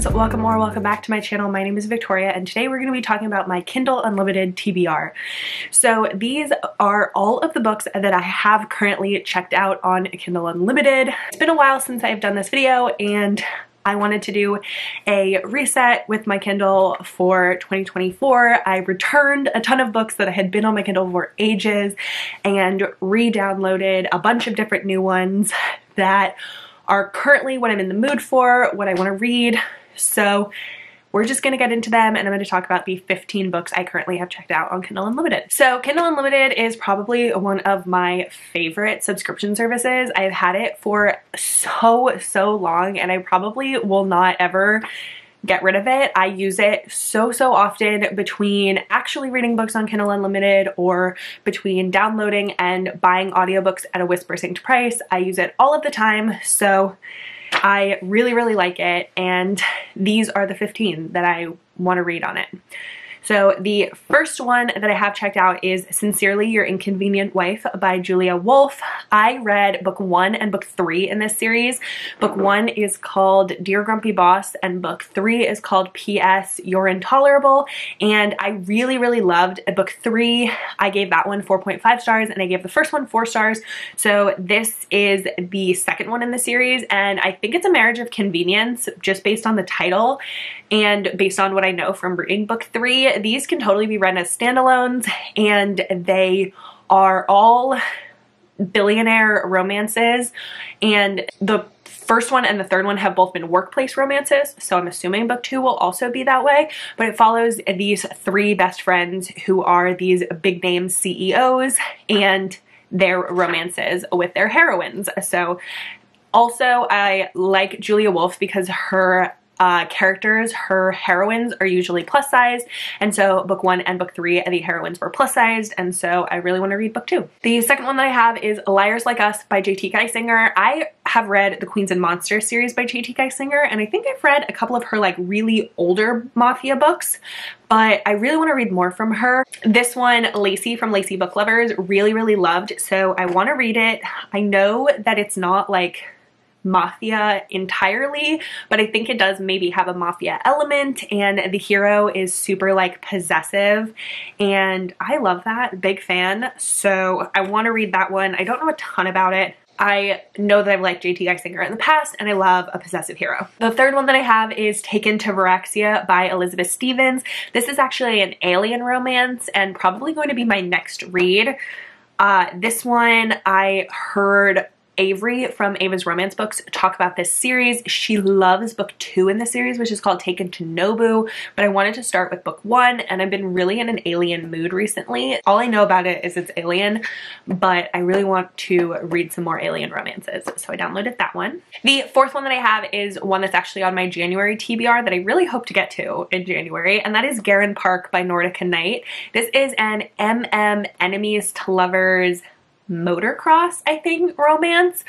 friends, welcome or welcome back to my channel. My name is Victoria and today we're going to be talking about my Kindle Unlimited TBR. So these are all of the books that I have currently checked out on Kindle Unlimited. It's been a while since I've done this video and I wanted to do a reset with my Kindle for 2024. I returned a ton of books that had been on my Kindle for ages and re-downloaded a bunch of different new ones that are currently what I'm in the mood for, what I want to read. So we're just going to get into them and I'm going to talk about the 15 books I currently have checked out on Kindle Unlimited. So Kindle Unlimited is probably one of my favorite subscription services. I've had it for so long and I probably will not ever get rid of it. I use it so often between actually reading books on Kindle Unlimited or between downloading and buying audiobooks at a whisper synced price. I use it all of the time, so I really like it, and these are the 15 that I want to read on it. So the first one that I have checked out is Sincerely Your Inconvenient Wife by Julia Wolf. I read book 1 and book 3 in this series. Book 1 is called Dear Grumpy Boss and book 3 is called P.S. You're Intolerable, and I really loved book 3. I gave that one 4.5 stars and I gave the first one 4 stars. So this is the second one in the series and I think it's a marriage of convenience just based on the title and based on what I know from reading book 3. These can totally be read as standalones and they are all billionaire romances, and the first one and the third one have both been workplace romances, so I'm assuming book 2 will also be that way, but it follows these 3 best friends who are these big name CEOs and their romances with their heroines. So also I like Julia Wolf because her characters, her heroines are usually plus sized, and so book 1 and book 3 the heroines were plus sized, and so I really want to read book 2. The second one that I have is Liars Like Us by J.T. Geisinger. I have read the Queens and Monsters series by J.T. Geisinger, and I think I've read a couple of her like really older mafia books, but I really want to read more from her. This one, Lacey from Lacey Book Lovers, really loved, so I want to read it. I know that it's not like mafia entirely, but I think it does maybe have a mafia element, and the hero is super like possessive and I love that, big fan, so I want to read that one. I don't know a ton about it. I know that I've liked J.T. Geisinger in the past and I love a possessive hero. The third one that I have is Taken to Viraxia by Elizabeth Stevens. This is actually an alien romance and probably going to be my next read. This one I heard Avery from Ava's Romance Books talk about this series. She loves book 2 in the series, which is called Taken to Nobu, but I wanted to start with book 1 and I've been really in an alien mood recently. All I know about it is it's alien, but I really want to read some more alien romances, so I downloaded that one. The fourth one that I have is one that's actually on my January TBR that I really hope to get to in January, and that is Garen Park by Nordica Knight. This is an enemies to lovers motocross, I think, romance.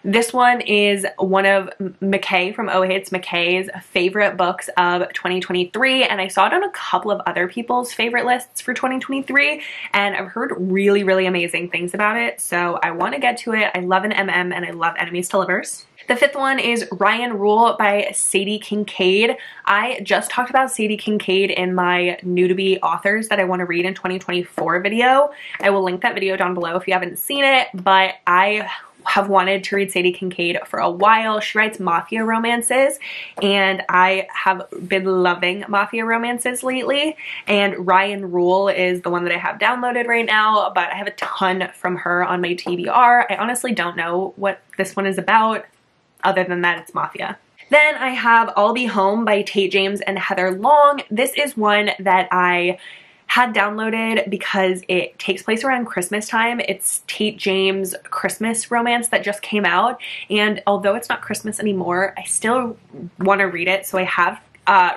This one is one of McKay from Oh It's McKay's favorite books of 2023, and I saw it on a couple of other people's favorite lists for 2023, and I've heard really amazing things about it, so I want to get to it. I love an MM and I love enemies to lovers. The fifth one is Ryan Rule by Sadie Kincaid. I just talked about Sadie Kincaid in my new to be authors that I want to read in 2024 video. I will link that video down below if you haven't seen it, but I have wanted to read Sadie Kincaid for a while. She writes mafia romances and I have been loving mafia romances lately, and Ryan Rule is the one that I have downloaded right now, but I have a ton from her on my TBR. I honestly don't know what this one is about other than that it's mafia. Then I have I'll Be Home by Tate James and Heather Long. This is one that I had downloaded because it takes place around Christmas time. It's Tate James' Christmas romance that just came out, and although it's not Christmas anymore, I still want to read it, so I have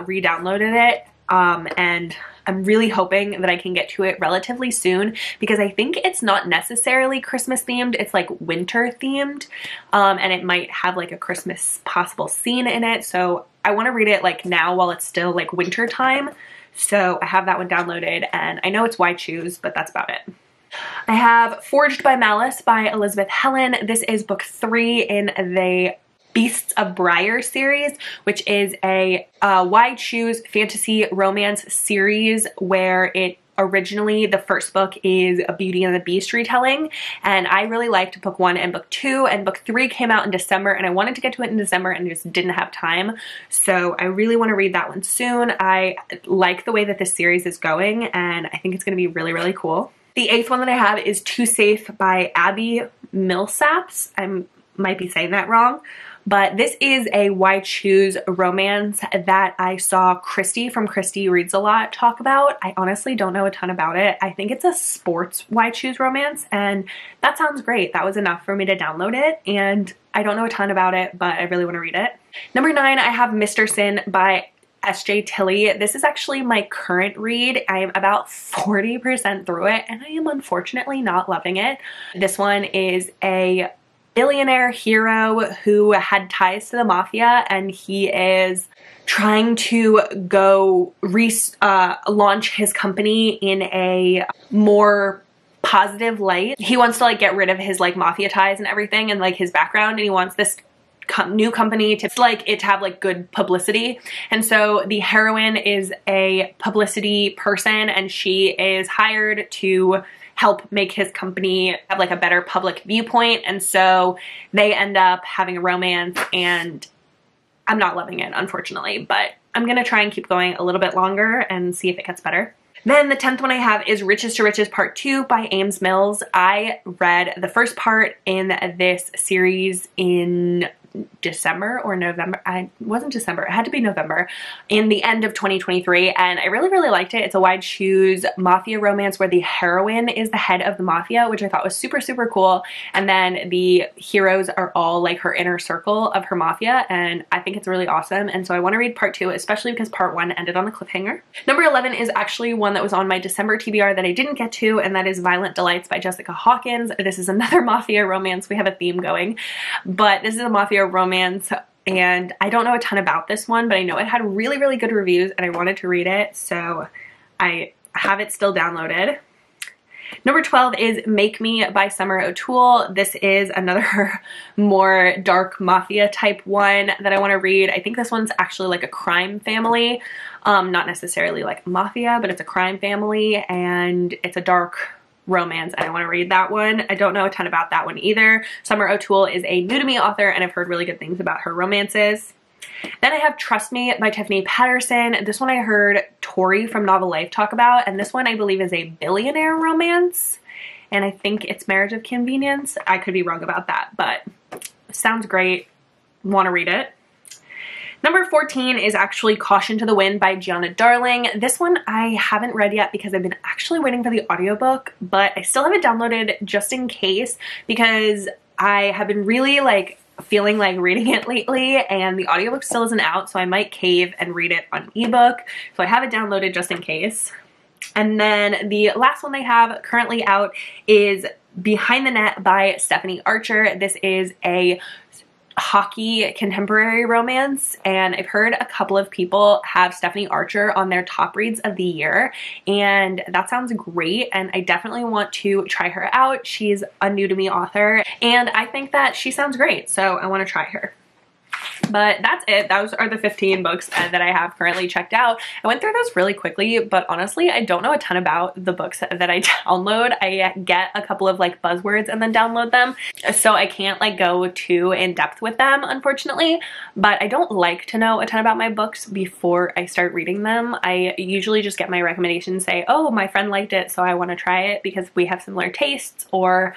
re-downloaded it, and I'm really hoping that I can get to it relatively soon because I think it's not necessarily Christmas themed, it's like winter themed, and it might have like a Christmas possible scene in it, so I want to read it like now while it's still like winter time. So I have that one downloaded and I know it's Why Choose, but that's about it. I have Forged by Malice by Elizabeth Helen. This is book 3 in the Beasts of Briar series, which is a wide shoes fantasy romance series where originally the first book is a Beauty and the Beast retelling, and I really liked book 1 and book 2, and book 3 came out in December, and I wanted to get to it in December and just didn't have time, so I really want to read that one soon. I like the way that this series is going, and I think it's going to be really, really cool. The 8th one that I have is Too Safe by Abby Millsaps. I might be saying that wrong. But this is a wide shoes romance that I saw Christy from Christy Reads a Lot talk about. I honestly don't know a ton about it. I think it's a sports wide shoes romance, and that sounds great. That was enough for me to download it, and I don't know a ton about it, but I really want to read it. Number 9, I have Mr. Sin by S.J. Tilley. This is actually my current read. I am about 40% through it, and I am unfortunately not loving it. This one is a billionaire hero who had ties to the mafia, and he is trying to go launch his company in a more positive light. He wants to like get rid of his like mafia ties and everything and like his background, and he wants this new company to have like good publicity. And so the heroine is a publicity person, and she is hired to help make his company have like a better public viewpoint, and so they end up having a romance, and I'm not loving it, unfortunately, but I'm gonna try and keep going a little bit longer and see if it gets better. Then the 10th one I have is Riches to Riches Part 2 by Ames Mills. I read the first part in this series in December or November. It wasn't December, it had to be November, in the end of 2023, and I really, really liked it. It's a wide shoes mafia romance where the heroine is the head of the mafia, which I thought was super, super cool, and then the heroes are all like her inner circle of her mafia, and I think it's really awesome, and so I want to read part 2, especially because part 1 ended on a cliffhanger. Number 11 is actually one that was on my December TBR that I didn't get to, and that is Violent Delights by Jessica Hawkins. This is another mafia romance. We have a theme going, but this is a mafia romance, and I don't know a ton about this one, but I know it had really, really good reviews, and I wanted to read it, so I have it still downloaded. Number 12 is Make Me by Summer O'Toole. This is another more dark mafia type one that I want to read. I think this one's actually like a crime family, not necessarily like mafia, but it's a crime family, and it's a dark romance, and I want to read that one. I don't know a ton about that one either. Summer O'Toole is a new to me author, and I've heard really good things about her romances. Then I have Trust Me by Tiffany Patterson. This one I heard Tori from Novel Life talk about, and this one I believe is a billionaire romance, and I think it's Marriage of Convenience. I could be wrong about that, but sounds great. Want to read it. Number 14 is actually Caution to the Wind by Gianna Darling. This one I haven't read yet because I've been actually waiting for the audiobook, but I still have it downloaded just in case because I have been really like feeling like reading it lately, and the audiobook still isn't out, so I might cave and read it on ebook. So I have it downloaded just in case. And then the last one they have currently out is Behind the Net by Stephanie Archer. This is a hockey contemporary romance, and I've heard a couple of people have Stephanie Archer on their top reads of the year, and that sounds great, and I definitely want to try her out. She's a new to me author, and I think that she sounds great, so I want to try her. But that's it. Those are the 15 books that I have currently checked out. I went through those really quickly, but honestly, I don't know a ton about the books that I download. I get a couple of like buzzwords and then download them, so I can't like go too in depth with them, unfortunately. But I don't like to know a ton about my books before I start reading them. I usually just get my recommendations, say, oh, my friend liked it, so I want to try it because we have similar tastes, or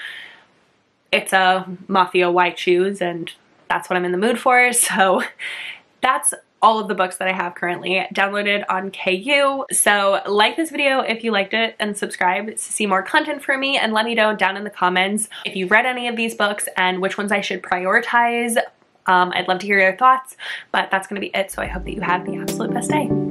it's a mafia white shoes and that's what I'm in the mood for. So that's all of the books that I have currently downloaded on KU. So like this video if you liked it, and subscribe to see more content from me, and let me know down in the comments if you've read any of these books and which ones I should prioritize. I'd love to hear your thoughts, but that's gonna be it. So I hope that you have the absolute best day.